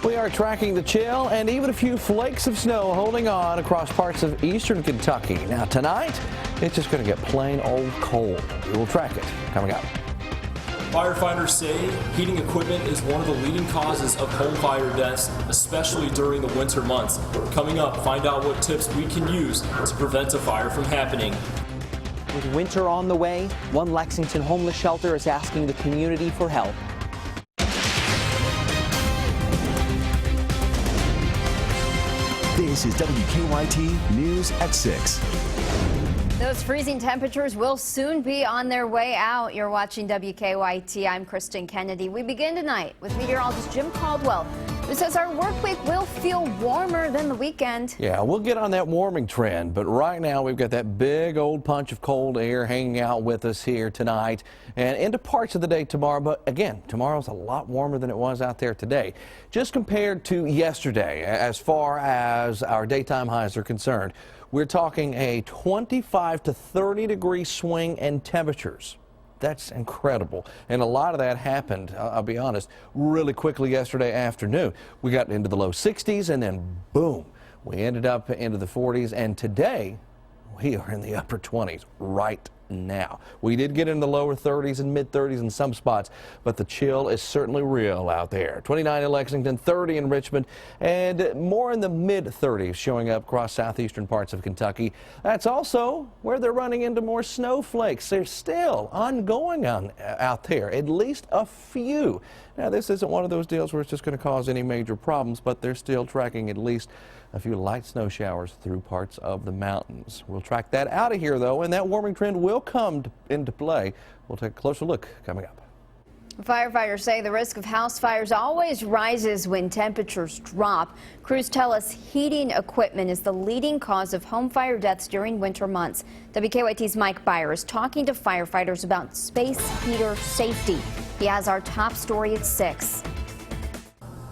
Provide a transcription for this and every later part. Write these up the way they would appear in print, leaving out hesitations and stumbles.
We are tracking the chill and even a few flakes of snow holding on across parts of eastern Kentucky. Now tonight, it's just going to get plain old cold. We will track it coming up. Firefighters say heating equipment is one of the leading causes of home fire deaths, especially during the winter months. Coming up, find out what tips we can use to prevent a fire from happening. With winter on the way, one Lexington homeless shelter is asking the community for help. This is WKYT News at 6. Those freezing temperatures will soon be on their way out. You're watching WKYT. I'm Kristen Kennedy. We begin tonight with meteorologist Jim Caldwell, who says our work week will feel warmer than the weekend. Yeah, we'll get on that warming trend, but right now we've got that big old punch of cold air hanging out with us here tonight and into parts of the day tomorrow. But again, tomorrow's a lot warmer than it was out there today. Just compared to yesterday, as far as our daytime highs are concerned, we're talking a 25 to 30 degree swing in temperatures. That's incredible. And a lot of that happened, I'll be honest, really quickly yesterday afternoon. We got into the low 60s and then boom, we ended up into the 40s. And today we are in the upper 20s right now. We did get in the lower 30s and mid 30s in some spots, but the chill is certainly real out there. 29 in Lexington, 30 in Richmond, and more in the mid 30s showing up across southeastern parts of Kentucky. That's also where they're running into more snowflakes. They're still ongoing out there, at least a few. Now, this isn't one of those deals where it's just going to cause any major problems, but they're still tracking at least a few light snow showers through parts of the mountains. We'll track that out of here, though, and that warming trend will come into play. We'll take a closer look coming up. Firefighters say the risk of house fires always rises when temperatures drop. Crews tell us heating equipment is the leading cause of home fire deaths during winter months. WKYT's Mike Byer is talking to firefighters about space heater safety. He has our top story at 6.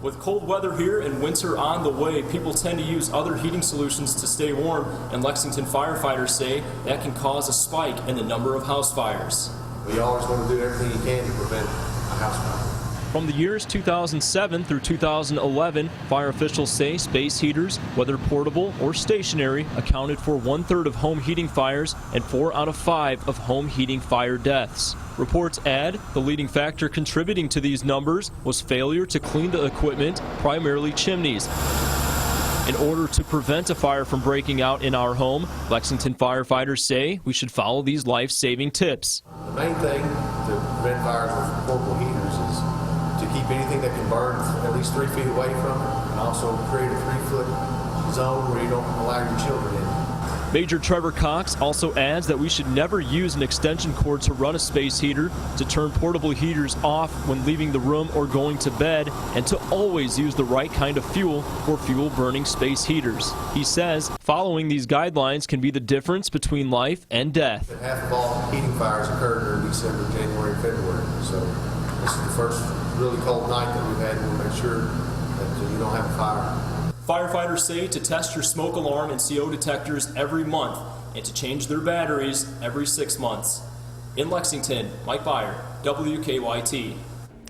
With cold weather here and winter on the way, people tend to use other heating solutions to stay warm, and Lexington firefighters say that can cause a spike in the number of house fires. You always want to do everything you can to prevent a house fire. From the years 2007 through 2011, fire officials say space heaters, whether portable or stationary, accounted for 1/3 of home heating fires and 4 out of 5 of home heating fire deaths. Reports add the leading factor contributing to these numbers was failure to clean the equipment, primarily chimneys. In order to prevent a fire from breaking out in our home, Lexington firefighters say we should follow these life-saving tips. The main thing to prevent fires with portable heaters is to keep anything that can burn at least 3 feet away from it, and also create a 3-foot zone where you don't allow your children in. Major Trevor Cox also adds that we should never use an extension cord to run a space heater, to turn portable heaters off when leaving the room or going to bed, and to always use the right kind of fuel for fuel-burning space heaters. He says following these guidelines can be the difference between life and death. Half of all heating fires occur during December, January, and February. So this is the first really cold night that we've had. We'll make sure that you don't have a fire. Firefighters say to test your smoke alarm and CO detectors every month and to change their batteries every 6 months. In Lexington, Mike Byer, WKYT.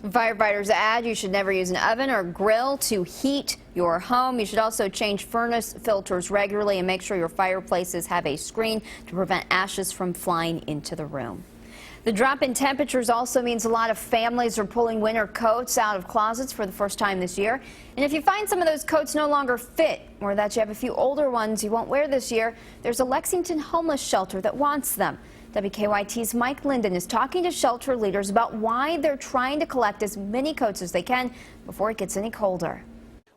Firefighters add you should never use an oven or grill to heat your home. You should also change furnace filters regularly and make sure your fireplaces have a screen to prevent ashes from flying into the room. The drop in temperatures also means a lot of families are pulling winter coats out of closets for the first time this year. And if you find some of those coats no longer fit, or that you have a few older ones you won't wear this year, there's a Lexington homeless shelter that wants them. WKYT's Mike Linden is talking to shelter leaders about why they're trying to collect as many coats as they can before it gets any colder.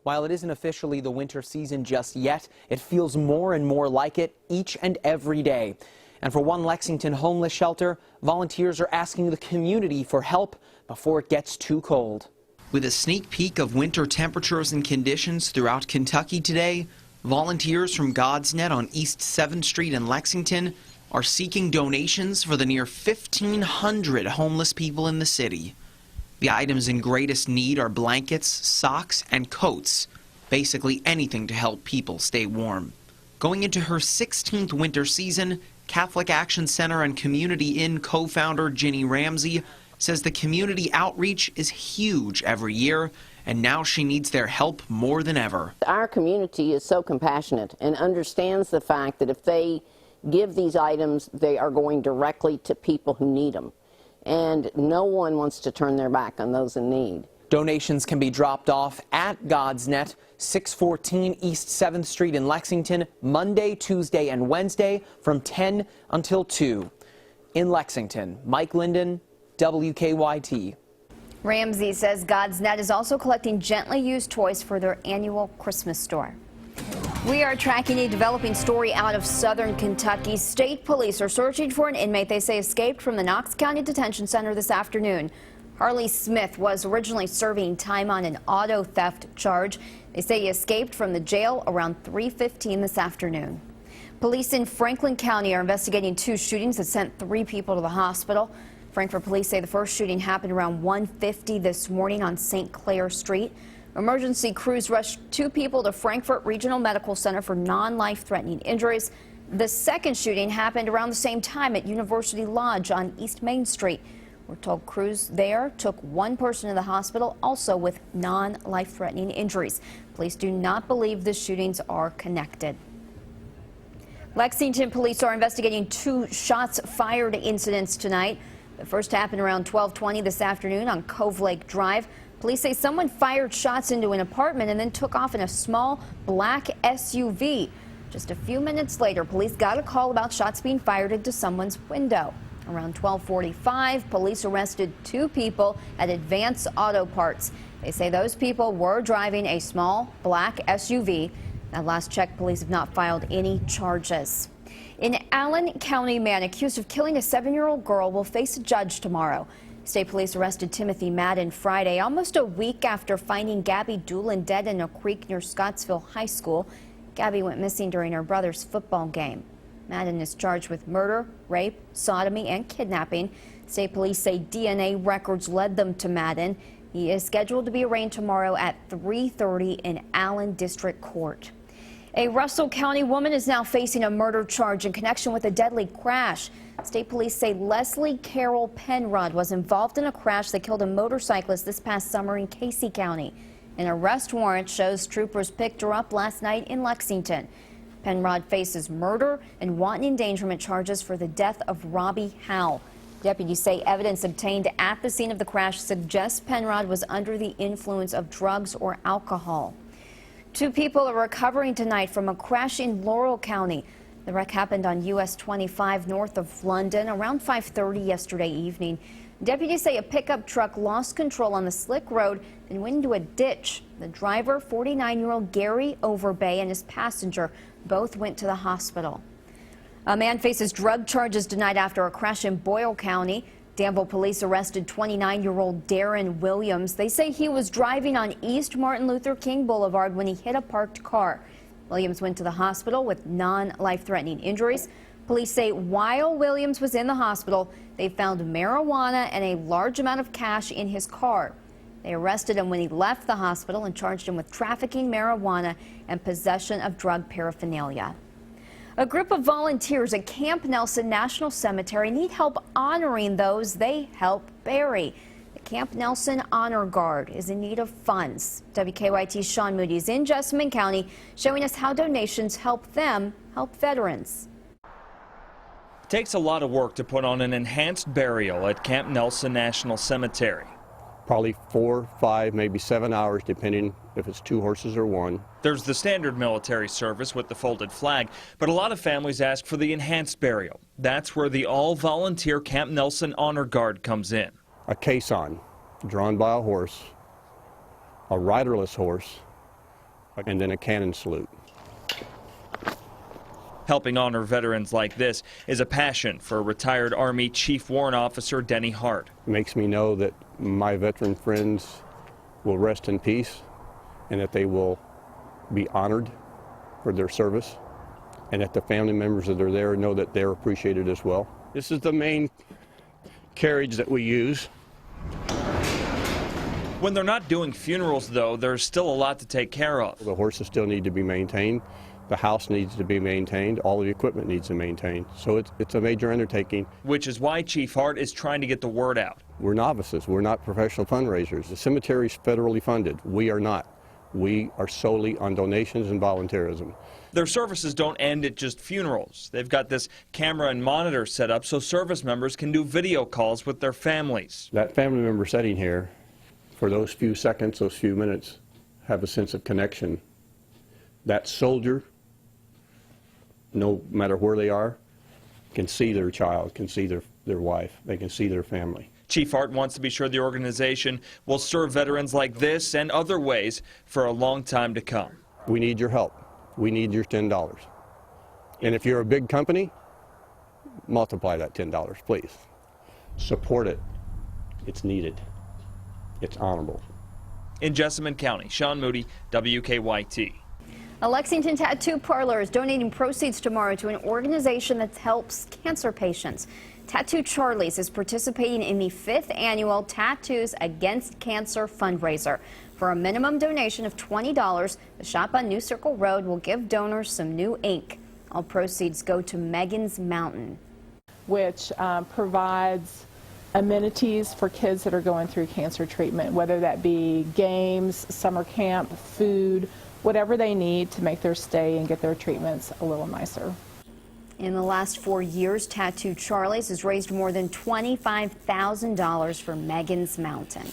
While it isn't officially the winter season just yet, it feels more and more like it each and every day. And for one Lexington homeless shelter, volunteers are asking the community for help before it gets too cold. With a sneak peek of winter temperatures and conditions throughout Kentucky today, volunteers from God's Net on East 7th Street in Lexington are seeking donations for the near 1,500 homeless people in the city. The items in greatest need are blankets, socks, and coats, basically anything to help people stay warm. Going into her 16th winter season, Catholic Action Center and Community Inn co-founder Ginny Ramsey says the community outreach is huge every year and now she needs their help more than ever. Our community is so compassionate and understands the fact that if they give these items, they are going directly to people who need them. And no one wants to turn their back on those in need. Donations can be dropped off at God's Net, 614 East 7th Street in Lexington, Monday, Tuesday, and Wednesday from 10 until 2. In Lexington, Mike Linden, WKYT. Ramsey says God's Net is also collecting gently used toys for their annual Christmas store. We are tracking a developing story out of southern Kentucky. State police are searching for an inmate they say escaped from the Knox County Detention Center this afternoon. Harley Smith was originally serving time on an auto theft charge. They say he escaped from the jail around 3:15 this afternoon. Police in Franklin County are investigating 2 shootings that sent 3 people to the hospital. Frankfort police say the first shooting happened around 1:50 this morning on St. Clair Street. Emergency crews rushed 2 people to Frankfort Regional Medical Center for non-life-threatening injuries. The second shooting happened around the same time at University Lodge on East Main Street. We're told crews there took 1 person to the hospital, also with non-life-threatening injuries. Police do not believe the shootings are connected. Lexington police are investigating 2 shots fired incidents tonight. The first happened around 12:20 this afternoon on Cove Lake Drive. Police say someone fired shots into an apartment and then took off in a small black SUV. Just a few minutes later, police got a call about shots being fired into someone's window. Around 12:45, police arrested 2 people at Advance Auto Parts. They say those people were driving a small black SUV. At last check, police have not filed any charges. An Allen County man accused of killing a 7-year-old girl will face a judge tomorrow. State police arrested Timothy Madden Friday, almost a week after finding Gabby Doolin dead in a creek near Scottsville High School. Gabby went missing during her brother's football game. Madden is charged with murder, rape, sodomy, and kidnapping. State police say DNA records led them to Madden. He is scheduled to be arraigned tomorrow at 3:30 in Allen District Court. A Russell County woman is now facing a murder charge in connection with a deadly crash. State police say Leslie Carol Penrod was involved in a crash that killed a motorcyclist this past summer in Casey County. An arrest warrant shows troopers picked her up last night in Lexington. Penrod faces murder and wanton endangerment charges for the death of Robbie Howe. Deputies say evidence obtained at the scene of the crash suggests Penrod was under the influence of drugs or alcohol. 2 people are recovering tonight from a crash in Laurel County. The wreck happened on US 25 north of London around 5:30 yesterday evening. Deputies say a pickup truck lost control on the slick road and went into a ditch. The driver, 49-year-old Gary Overbay, and his passenger both went to the hospital. A man faces drug charges tonight after a crash in Boyle County. Danville police arrested 29-year-old Darren Williams. They say he was driving on East Martin Luther King Boulevard when he hit a parked car. Williams went to the hospital with non-life-threatening injuries. Police say while Williams was in the hospital, they found marijuana and a large amount of cash in his car. They arrested him when he left the hospital and charged him with trafficking marijuana and possession of drug paraphernalia. A group of volunteers at Camp Nelson National Cemetery need help honoring those they help bury. The Camp Nelson Honor Guard is in need of funds. WKYT's Sean Moody is in Jessamine County showing us how donations help them help veterans. It takes a lot of work to put on an enhanced burial at Camp Nelson National Cemetery. Probably 4, 5, maybe 7 hours, depending if it's 2 horses or 1. There's the standard military service with the folded flag, but a lot of families ask for the enhanced burial. That's where the all-volunteer Camp Nelson Honor Guard comes in. A caisson drawn by a horse, a riderless horse, and then a cannon salute. Helping honor veterans like this is a passion for retired Army Chief Warrant Officer Denny Hart. It makes me know that my veteran friends will rest in peace and that they will be honored for their service, and that the family members that are there know that they're appreciated as well. This is the main carriage that we use. When they're not doing funerals, though, there's still a lot to take care of. The horses still need to be maintained. The house needs to be maintained. All the equipment needs to be maintained. So it's a major undertaking. Which is why Chief Hart is trying to get the word out. We're novices. We're not professional fundraisers. The cemetery is federally funded. We are not. We are solely on donations and volunteerism. Their services don't end at just funerals. They've got this camera and monitor set up so service members can do video calls with their families. That family member sitting here, for those few seconds, those few minutes, have a sense of connection. That soldier, no matter where they are, can see their child, can see their wife, they can see their family. Chief Hart wants to be sure the organization will serve veterans like this and other ways for a long time to come. We need your help. We need your $10. And if you're a big company, multiply that $10, please. Support it. It's needed. It's honorable. In Jessamine County, Sean Moody, WKYT. A Lexington tattoo parlor is donating proceeds tomorrow to an organization that helps cancer patients. Tattoo Charlie's is participating in the 5th annual Tattoos Against Cancer fundraiser. For a minimum donation of $20, the shop on New Circle Road will give donors some new ink. All proceeds go to Megan's Mountain, which provides amenities for kids that are going through cancer treatment, whether that be games, summer camp, food, whatever they need to make their stay and get their treatments a little nicer. In the last 4 years, Tattoo Charlie's has raised more than $25,000 for Megan's Mountain.